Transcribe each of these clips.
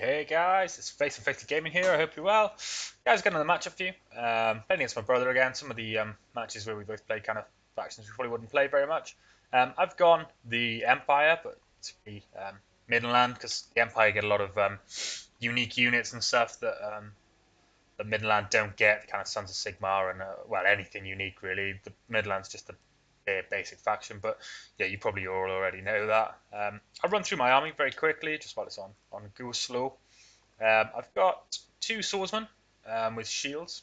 Hey guys, it's Face and Face Gaming here. I hope you're well. Guys, got another matchup for you. Playing against my brother again. Some of the matches where we both play kind of factions we probably wouldn't play very much. I've gone the Empire, but to be Middenland because the Empire get a lot of unique units and stuff that the Middenland don't get. Kind of Sons of Sigmar and well, anything unique really. The Middenland's just a basic faction, but yeah, you probably all already know that. I'll run through my army very quickly, just while it's on go slow. I've got two swordsmen with shields,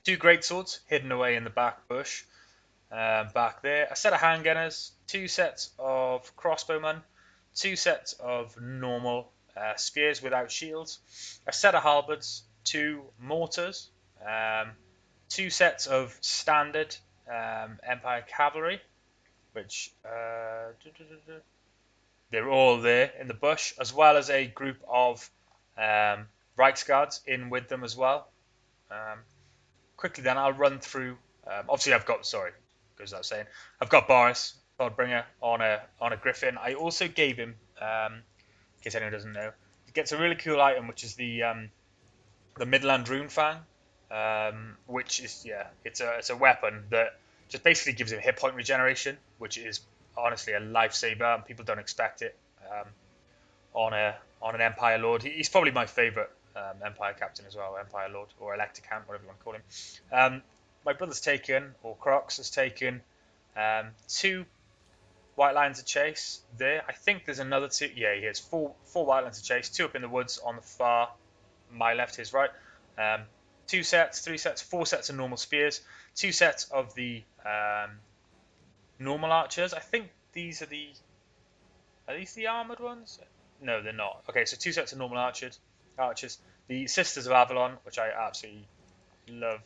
two great swords hidden away in the back bush back there, a set of handgunners, two sets of crossbowmen, two sets of normal spears without shields, a set of halberds, two mortars, two sets of standard Empire cavalry, which they're all there in the bush, as well as a group of Reichsguards in with them as well. Quickly then, I'll run through. Obviously, I've got goes without saying, I've got Boris TODBRINGER on a Griffin. I also gave him, in case anyone doesn't know, he gets a really cool item, which is the Middenland rune fang. Which is it's a weapon that just basically gives him hit point regeneration, which is honestly a lifesaver, and people don't expect it on an Empire Lord. He's probably my favourite Empire Captain as well, Empire Lord or Elector Count, whatever you want to call him. My brother's taken, or Crocs has taken, two White Lions of Chase there. I think there's another two. Yeah, he has four White Lions of Chase, two up in the woods on the far, my left, his right. Two sets, three sets, four sets of normal spears, two sets of the normal archers. I think these are these the armored ones? No, they're not. Okay, so two sets of normal archers. The Sisters of Avalon, which I absolutely love.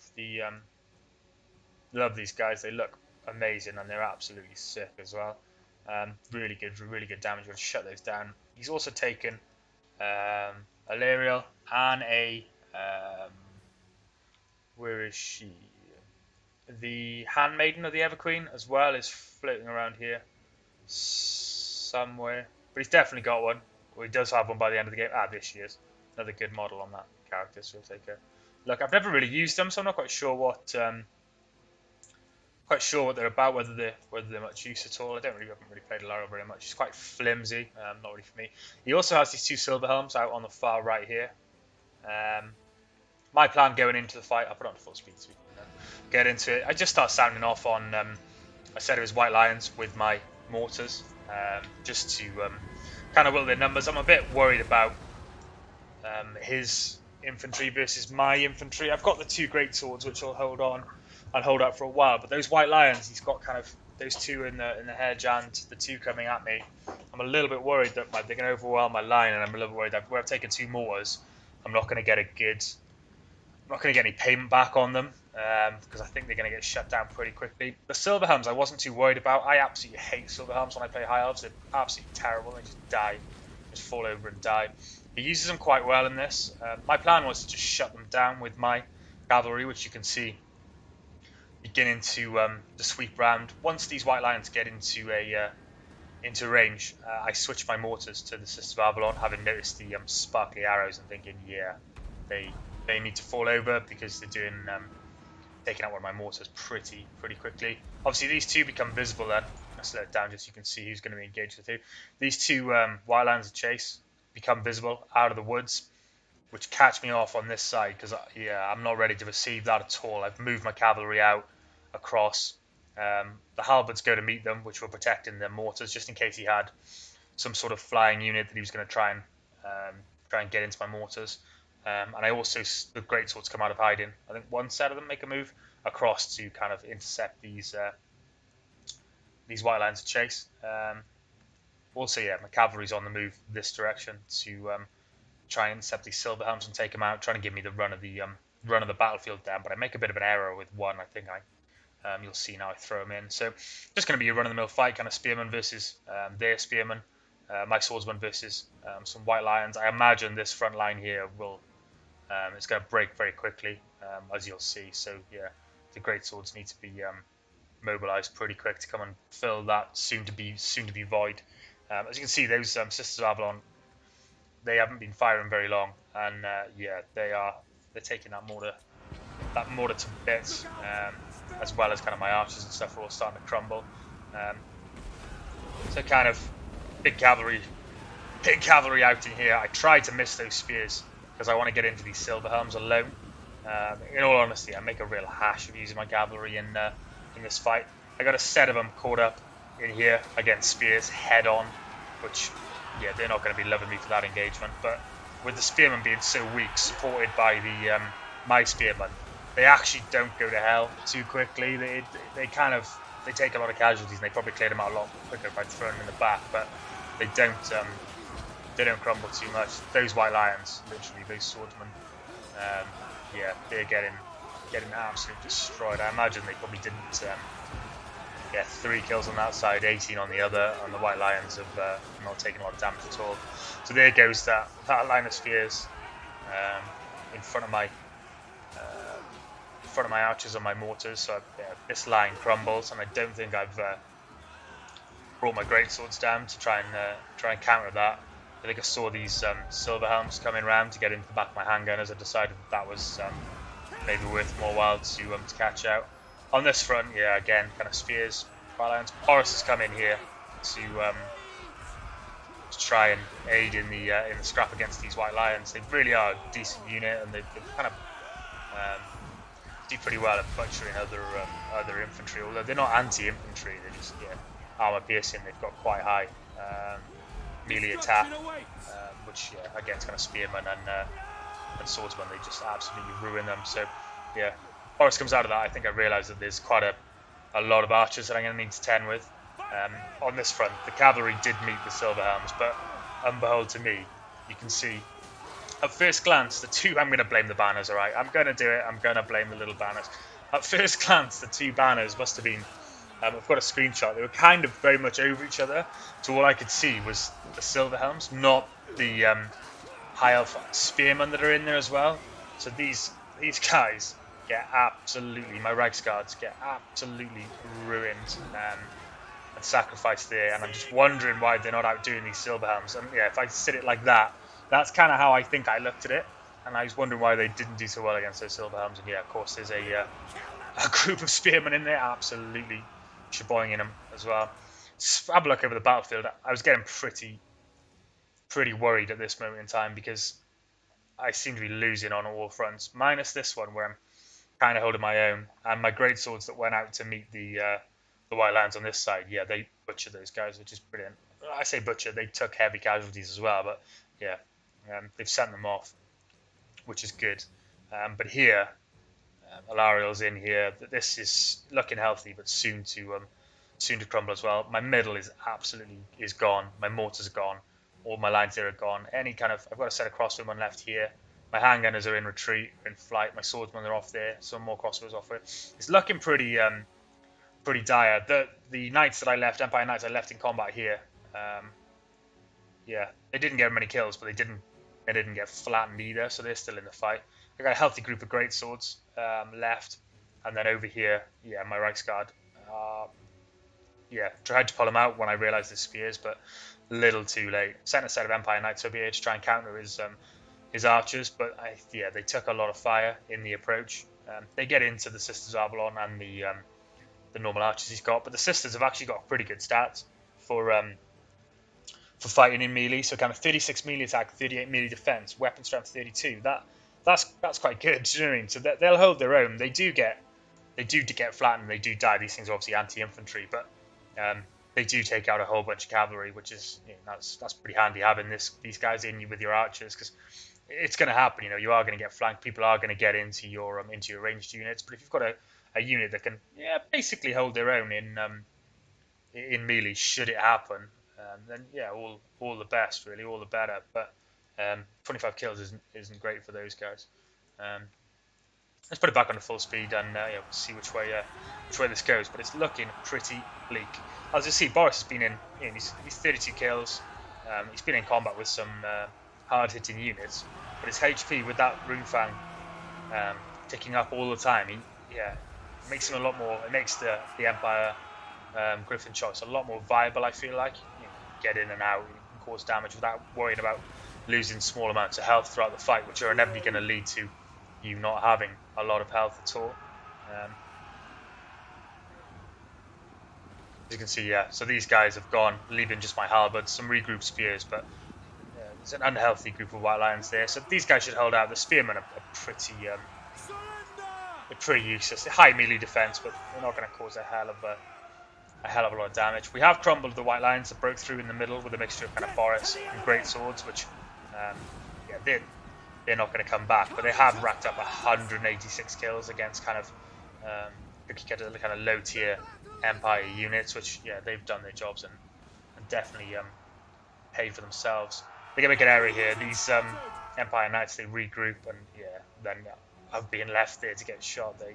Love these guys. They look amazing and they're absolutely sick as well. Really good damage. We'll shut those down. He's also taken a Lariel and a where is she? The Handmaiden of the Everqueen as well is floating around here somewhere. But he's definitely got one. Well, he does have one by the end of the game. There she is. Another good model on that character, so we'll take her. Look, I've never really used them, so I'm not quite sure what they're about, whether they're much use at all. Haven't really played Lariel very much. He's quite flimsy, not really for me. He also has these two silver helms out on the far right here. My plan going into the fight, I'll put on full speed so we can get into it. I just start sounding off on a set of his White Lions with my mortars, just to kind of will their numbers. I'm a bit worried about his infantry versus my infantry. I've got the two great swords which I'll hold out for a while, but those White Lions, he's got kind of those two in the hedge and the two coming at me. I'm a little bit worried that they're going to overwhelm my line, and I'm a little worried that where I've taken two mortars, I'm not going to get any payment back on them, because I think they're going to get shut down pretty quickly. The silver helms I wasn't too worried about. I absolutely hate silver helms when I play high elves. They're absolutely terrible. They just die, just fall over and die. He uses them quite well in this. My plan was to just shut them down with my cavalry, which you can see beginning to sweep round. Once these White Lions get into range, I switch my mortars to the Sisters of Avalon, having noticed the sparkly arrows and thinking, yeah, they need to fall over because they're doing taking out one of my mortars pretty quickly. Obviously, these two become visible then. I'll slow it down just so you can see who's going to be engaged with who. These two White Lions of Chase become visible out of the woods, which catch me off on this side because I'm not ready to receive that at all. I've moved my cavalry out across. The halberds go to meet them, which were protecting the mortars just in case he had some sort of flying unit that he was going to try and get into my mortars. And I also, the great swords come out of hiding. I think one set of them make a move across to kind of intercept these White Lions of Chase. Also, yeah, my cavalry's on the move this direction to try and intercept these silver helms and take them out, trying to give me the run of the battlefield down. But I make a bit of an error with one. I think you'll see now I throw them in. So just going to be a run-of-the-mill fight, kind of spearmen versus their spearmen, my swordsman versus some White Lions. I imagine this front line here will it's going to break very quickly, as you'll see. So yeah, the great swords need to be mobilized pretty quick to come and fill that soon to be void. As you can see, those Sisters of Avalon, they haven't been firing very long, and yeah, they're taking that mortar to bits, as well as kind of my archers and stuff are all starting to crumble. So kind of big cavalry out in here. I tried to miss those spears because I want to get into these silver helms alone. In all honesty, I make a real hash of using my cavalry in this fight. I got a set of them caught up in here against spears head on, which, yeah, they're not going to be loving me for that engagement. But with the spearmen being so weak, supported by the my spearmen, they actually don't go to hell too quickly. They take a lot of casualties, and they probably clear them out a lot quicker if I'd thrown them in the back. But they don't crumble too much. Those white lions, literally those swordsmen, yeah, they're getting absolutely destroyed. I imagine they probably didn't get 3 kills on that side, 18 on the other, and the white lions have not taken a lot of damage at all. So there goes that line of spears in front of my archers and my mortars. So this line crumbles, and I don't think I've brought my greatswords down to try and counter that. I think I saw these silver helms coming round to get into the back of my handgunners. I decided that was maybe worth more while to catch out. On this front, yeah, again, kind of spears, white lions. Boris has come in here to try and aid in the scrap against these white lions. They really are a decent unit, and they've kind of do pretty well at butchering other infantry. Although they're not anti-infantry, they're just armor piercing. They've got quite high melee attack, which against kind of spearmen and swordsmen, they just absolutely ruin them. So yeah, Boris comes out of that. I think I realised that there's quite a lot of archers that I'm going to need to tend with. On this front, the cavalry did meet the silver helms, but unbehold to me, you can see at first glance the two. I'm going to blame the banners. All right, I'm going to do it. I'm going to blame the little banners. At first glance, the two banners must have been. I've got a screenshot. They were kind of very much over each other. So all I could see was the silver helms, not the high elf spearmen that are in there as well. So these guys get absolutely, my Reichsguards get absolutely ruined and sacrificed there. And I'm just wondering why they're not outdoing these silver helms. And yeah, if I sit it like that, that's kind of how I think I looked at it. And I was wondering why they didn't do so well against those silver helms. And yeah, of course, there's a group of spearmen in there, absolutely shaboing in them as well. Just have a look over the battlefield. I was getting pretty worried at this moment in time because I seem to be losing on all fronts, minus this one where I'm kind of holding my own, and my greatswords that went out to meet the white lions on this side. Yeah, they butchered those guys, which is brilliant. I say butcher, they took heavy casualties as well, but yeah, they've sent them off, which is good. But here, Alariel's in here. This is looking healthy, but soon to crumble as well. My middle is absolutely gone. My mortars are gone. All my lines there are gone. I've got a set of crossbowmen left here. My handgunners are in retreat, in flight. My swordsmen are off there. Some more crossbows off it. It's looking pretty dire. The knights that I left, Empire Knights, I left in combat here. Yeah, they didn't get many kills, but they didn't get flattened either, so they're still in the fight. I got a healthy group of greatswords left, and then over here, yeah, my Reichsguard. Yeah, tried to pull him out when I realised the spears, but a little too late. Sent a set of Empire Knights over here to try and counter his archers, but they took a lot of fire in the approach. They get into the Sisters of Avalon and the normal archers he's got, but the Sisters have actually got pretty good stats for fighting in melee. So kind of 36 melee attack, 38 melee defense, weapon strength 32. That's quite good. Do you know what I mean? So they'll hold their own. They do get flattened. They do die. These things are obviously anti-infantry, but they do take out a whole bunch of cavalry, which is that's pretty handy having these guys in you with your archers, because it's going to happen. You are going to get flanked. People are going to get into your ranged units. But if you've got a unit that can basically hold their own in melee, should it happen, then all the best, really, all the better. But 25 kills isn't great for those guys. Let's put it back on to full speed and we'll see which way this goes. But it's looking pretty bleak. As you see, Boris has been in he's 32 kills. He's been in combat with some hard-hitting units, but his HP with that rune fang ticking up all the time, it makes him a lot more. It makes the Empire Griffin shots a lot more viable. I feel like you can get in and out, you can cause damage without worrying about losing small amounts of health throughout the fight, which are inevitably going to lead to you not having a lot of health at all. As you can see, yeah, so these guys have gone, leaving just my halberds, some regroup spears, but there's an unhealthy group of white lions there. So these guys should hold out. The spearmen are they're pretty useless. They're high melee defense, but they're not going to cause a hell of a lot of damage. We have crumbled the white lions that broke through in the middle with a mixture of kind of Boris and great swords, which yeah, they're not going to come back, but they have racked up 186 kills against kind of kind of low tier Empire units, which yeah, they've done their jobs and definitely paid for themselves. They're going to make an error here. These Empire Knights, they regroup, and yeah, then I've been left there to get shot. They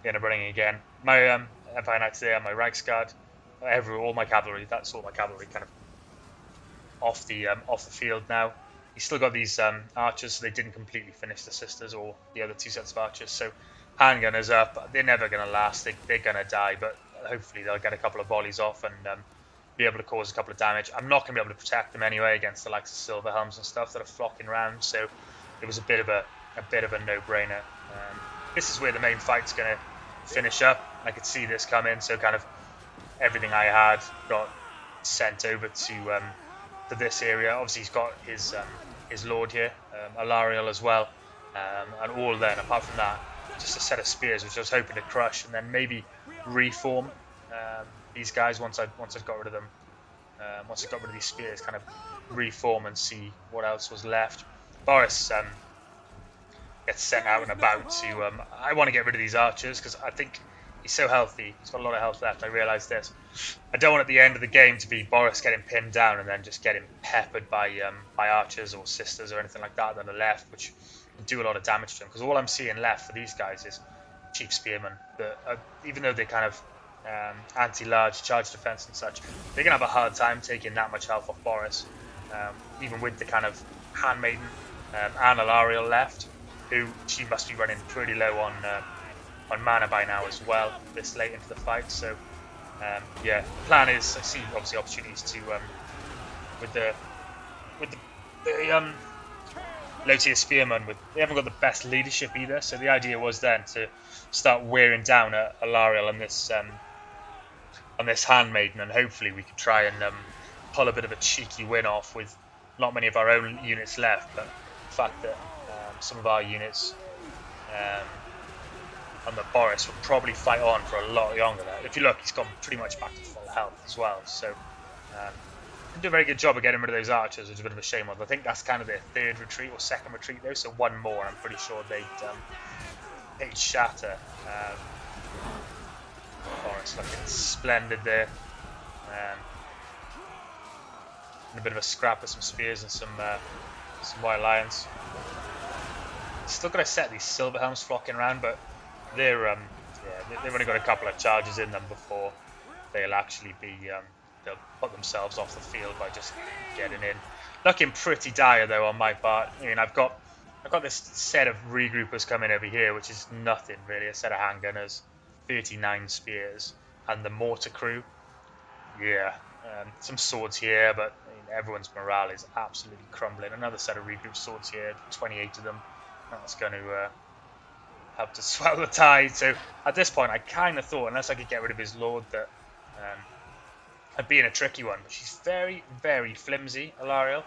end up running again. My Empire Knights there, my Reichsguard, all my cavalry. That's all my cavalry kind of off the field now. He's still got these archers, so they didn't completely finish the sisters or the other two sets of archers. So handgunners up. They're never going to last. They're going to die, but hopefully they'll get a couple of volleys off and be able to cause a couple of damage. I'm not going to be able to protect them anyway against the likes of silver helms and stuff that are flocking around. So it was a bit of a no-brainer. This is where the main fight's going to finish up. I could see this come in, so kind of everything I had got sent over to this area. Obviously he's got his lord here, Alariel as well, and all then apart from that, just a set of spears which I was hoping to crush and then maybe reform these guys once I've got rid of them. Once I got rid of these spears, kind of reform and see what else was left. Boris gets sent out and about to. I want to get rid of these archers because I think he's so healthy. He's got a lot of health left. I realise this. I don't want at the end of the game to be Boris getting pinned down and then just getting peppered by archers or sisters or anything like that on the left, which will do a lot of damage to him. Because all I'm seeing left for these guys is cheap spearmen that, even though they're kind of anti-large charge defense and such, they're gonna have a hard time taking that much health off Boris, even with the kind of handmaiden and Alariel left, who she must be running pretty low on mana by now as well, this late into the fight. So yeah, the plan is I see obviously opportunities to with the low tier spearmen, they haven't got the best leadership either. So the idea was then to start wearing down Alariel on this handmaiden, and hopefully we could try and pull a bit of a cheeky win off with not many of our own units left, but the fact that some of our units on the Boris will probably fight on for a lot longer now. If you look, he's gone pretty much back to full health as well, so do a very good job of getting rid of those archers, which is a bit of a shame of. I think that's kind of their third retreat or second retreat though, so one more, I'm pretty sure they'd shatter. Boris looking splendid there. And a bit of a scrap with some spears and some white lions. Still got to set these silver helms flocking around, but they've only got a couple of charges in them before they'll actually be they'll put themselves off the field by just getting in. Looking pretty dire though on my part. I mean, I've got this set of regroupers coming over here, which is nothing really. A set of handgunners, 39 spears, and the mortar crew. Yeah, some swords here, but I mean, everyone's morale is absolutely crumbling. Another set of regroup swords here, 28 of them. That's going to help to swell the tide. So at this point, I kind of thought, unless I could get rid of his lord, that I'd be in a tricky one. But she's very, very flimsy, Alariel.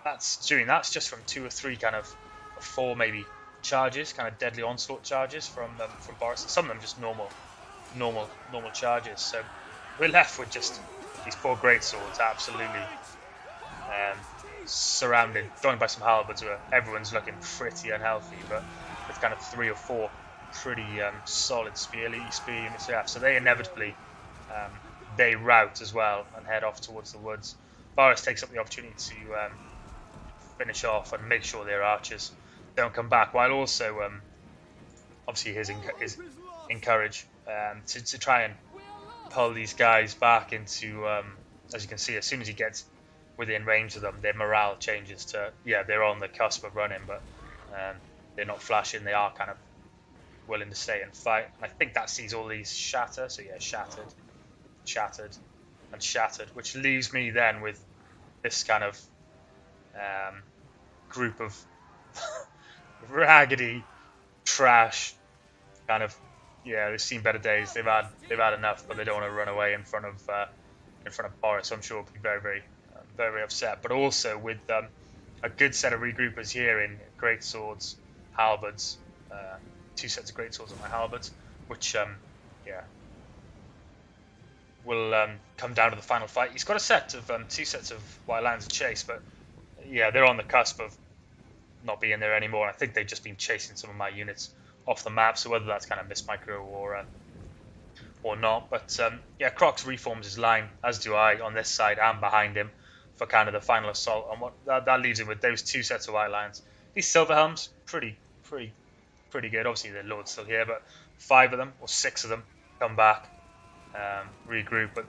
That's just from 2 or 3 kind of 4 maybe charges, kind of deadly onslaught charges from Boris. Some of them just normal charges. So we're left with just these poor greatswords, absolutely surrounded, joined by some halberds where everyone's looking pretty unhealthy, but with kind of 3 or 4 pretty solid spear units left. So they inevitably they rout as well and head off towards the woods. Boris takes up the opportunity to finish off and make sure their archers don't come back, while also obviously his encourage to try and pull these guys back into as you can see, as soon as he gets within range of them, their morale changes to, yeah, they're on the cusp of running, but they're not flashing. They are kind of willing to stay and fight. I think that sees all these shatter. So yeah, shattered, and shattered, which leaves me then with this kind of group of raggedy trash kind of, yeah, they've seen better days. They've had enough, but they don't want to run away in front of Boris. So I'm sure he'll be very upset. But also with a good set of regroupers here in great swords, halberds, 2 sets of great swords on my halberds, which will come down to the final fight. He's got a set of 2 sets of white lions of chase, but yeah, they're on the cusp of not being there anymore. I think they've just been chasing some of my units off the map, so whether that's kind of missed micro or not. But yeah, Crocs reforms his line, as do I, on this side and behind him for kind of the final assault. And what that leaves him with those 2 sets of white lions. These silver helms, pretty good. Obviously the lord's still here, but 5 of them or 6 of them come back, regroup. But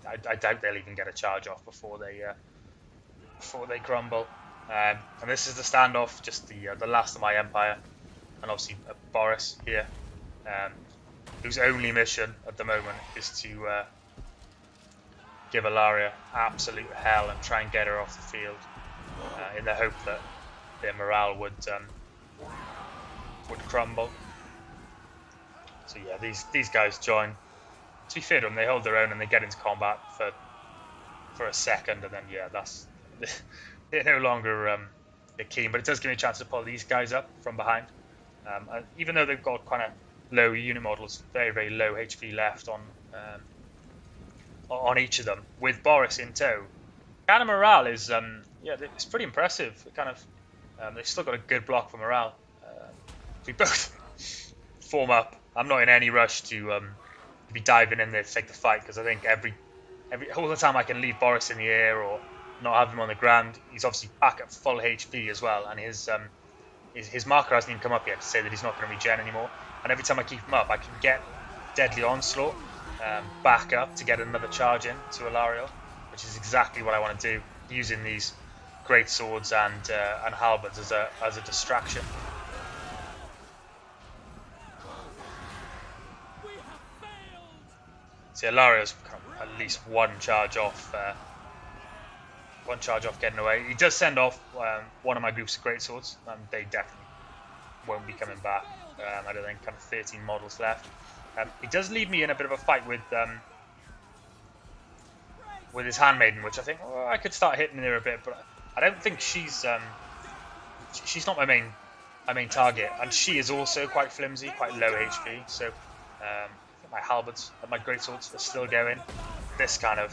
I doubt they'll even get a charge off before they crumble. And this is the standoff, just the last of my empire. And obviously Boris here, whose only mission at the moment is to give Ilaria absolute hell and try and get her off the field, in the hope that their morale would crumble. So yeah, these guys join. To be fair to them, they hold their own and they get into combat for a second, and then yeah, that's they're no longer they're keen. But it does give me a chance to pull these guys up from behind. Even though they've got kind of low unit models, very low HP left on each of them, with Boris in tow, kind of morale is yeah, it's pretty impressive. It kind of they've still got a good block for morale. We both form up. I'm not in any rush to be diving in there to take the fight, because I think every all the time I can leave Boris in the air or not have him on the ground, he's obviously back at full HP as well, and his marker hasn't even come up yet to say that he's not going to regen anymore. And every time I keep him up, I can get Deadly Onslaught back up to get another charge in to Ilaria, which is exactly what I want to do, using these great swords and halberds as a distraction. See, Ilaria's at least one charge off getting away. He does send off one of my groups of great swords, and they definitely won't be coming back. I don't think, kind of 13 models left. He does leave me in a bit of a fight with his handmaiden, which I think I could start hitting her a bit, but I don't think she's not my main target, and she is also quite flimsy, quite low HP. So I think my halberds and my greatswords are still going. This kind of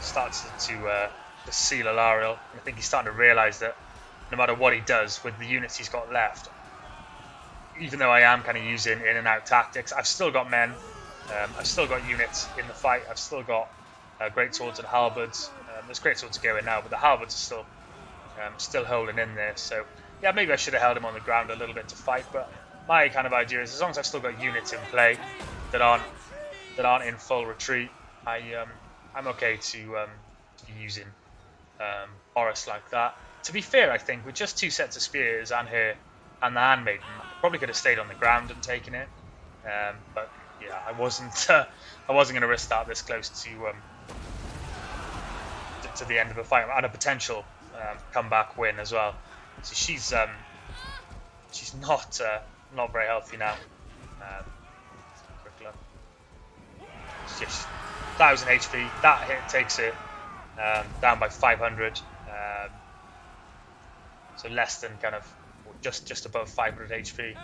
starts to seal Ilarial, and I think he's starting to realise that no matter what he does with the units he's got left, even though I am kind of using in and out tactics, I've still got men, I've still got units in the fight, I've still got great swords and halberds. There's great swords going now, but the halberds are still holding in there. So yeah, maybe I should have held him on the ground a little bit to fight, but my kind of idea is, as long as I've still got units in play that aren't in full retreat, I'm okay to be using Boris like that. To be fair, I think with just 2 sets of spears and her and the handmaiden, I probably could have stayed on the ground and taken it. But yeah, I wasn't going to risk that this close to the end of the fight, and a potential comeback win as well. So she's not very healthy now. Quick look. She's 1000 HP. That hit takes it down by 500. So less than kind of just above 500 HP.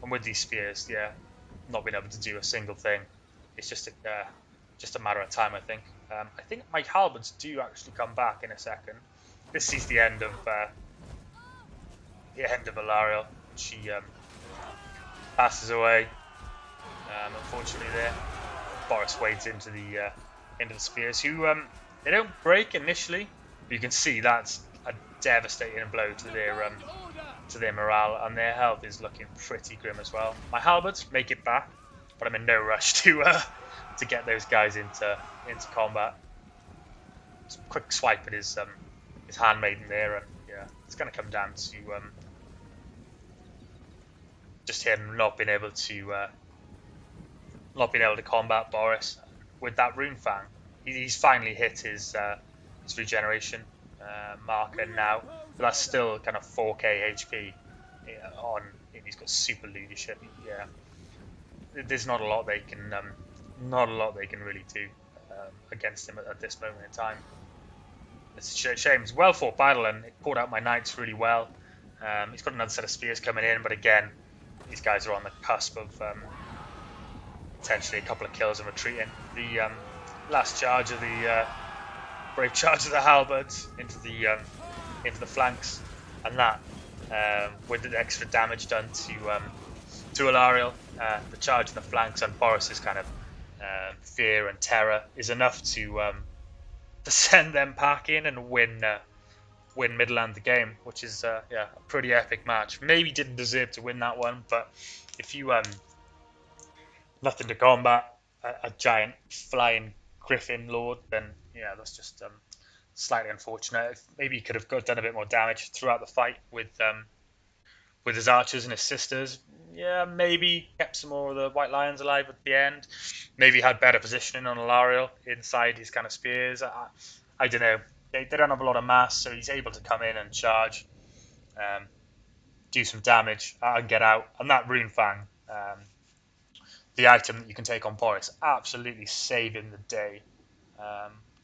And with these spears, yeah, not being able to do a single thing. It's just a matter of time, I think. I think my halberds do actually come back in a second. This sees the end of Ilarial. She passes away. Unfortunately, there, Boris wades into the spears, who they don't break initially, but you can see that's a devastating blow to their morale, and their health is looking pretty grim as well. My halberds make it back, but I'm in no rush to get those guys into combat. Just a quick swipe at his handmaiden there, and yeah, it's going to come down to just him not being able to combat Boris with that rune fang. He's finally hit his his regeneration marker now, but that's still kind of 4k HP on. He's got super leadership. Yeah, there's not a lot they can really do against him at this moment in time. It's a shame. It's a well fought battle, and it pulled out my knights really well. He's got another set of spears coming in, but again, these guys are on the cusp of potentially a couple of kills and retreating. The last charge of the brave charge of the halberds into the flanks, and that with the extra damage done to Alariel, the charge in the flanks and Boris's kind of fear and terror is enough to send them packing and win Middenland the game, which is a pretty epic match. Maybe didn't deserve to win that one, but if you nothing to combat a giant flying griffin lord, then yeah, that's just slightly unfortunate. Maybe he could have done a bit more damage throughout the fight with his archers and his sisters. Yeah, maybe kept some more of the white lions alive at the end. Maybe had better positioning on Alariel inside his kind of spears. I don't know. They don't have a lot of mass, so he's able to come in and charge, do some damage, and get out. And that rune fang, the item that you can take on Boris, absolutely saving the day.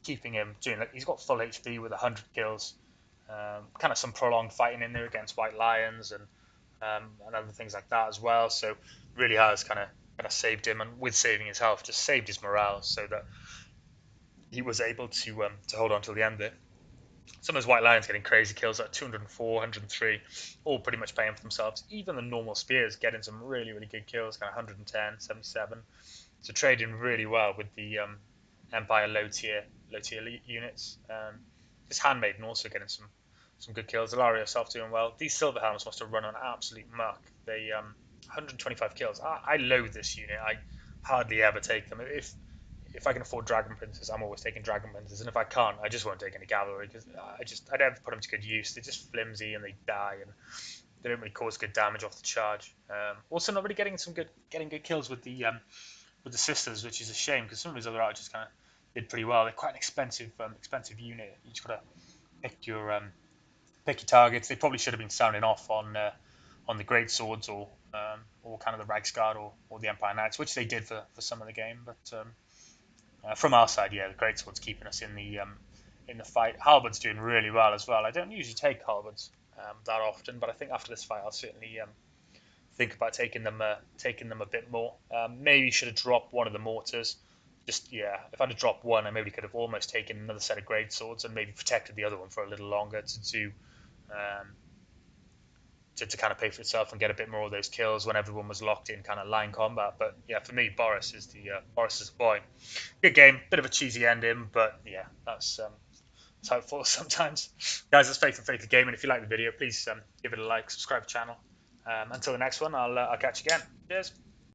Keeping him doing, like, he's got full HP with 100 kills. Kind of some prolonged fighting in there against white lions and other things like that as well. So really has kind of saved him, and with saving his health, just saved his morale, so that he was able to hold on till the end there. Some of his white lions getting crazy kills at 204, 103, all pretty much paying for themselves. Even the normal spears getting some really, really good kills, kind of 110, 77. So trading really well with the Empire low tier units. His handmaiden also getting some good kills. Ilaria herself doing well. These silver helms must have run on absolute muck. They 125 kills. I loathe this unit. I hardly ever take them. If I can afford Dragon Princes, I'm always taking Dragon Princes, and if I can't, I just won't take any cavalry, because I never put them to good use. They're just flimsy and they die, and they don't really cause good damage off the charge. Also, not really getting good kills with the sisters, which is a shame, because some of his other archers kind of did pretty well. They're quite an expensive unit. You just gotta pick your targets. They probably should have been sounding off on the great swords or kind of the Reiksguard or the Empire Knights, which they did for some of the game, but. From our side, yeah, the greatsword's keeping us in the fight. Halberd's doing really well as well. I don't usually take halberds that often, but I think after this fight, I'll certainly think about taking them a bit more. Maybe should have dropped one of the mortars. If I'd have dropped one, I maybe could have almost taken another set of greatswords and maybe protected the other one for a little longer to kind of pay for itself and get a bit more of those kills when everyone was locked in kind of line combat. But yeah, for me, Boris is the boy. Good game, bit of a cheesy ending, but yeah, that's how it falls sometimes. Guys, that's Faith and Faith Gaming. If you like the video, please give it a like, subscribe to the channel. Until the next one, I'll catch you again. Cheers.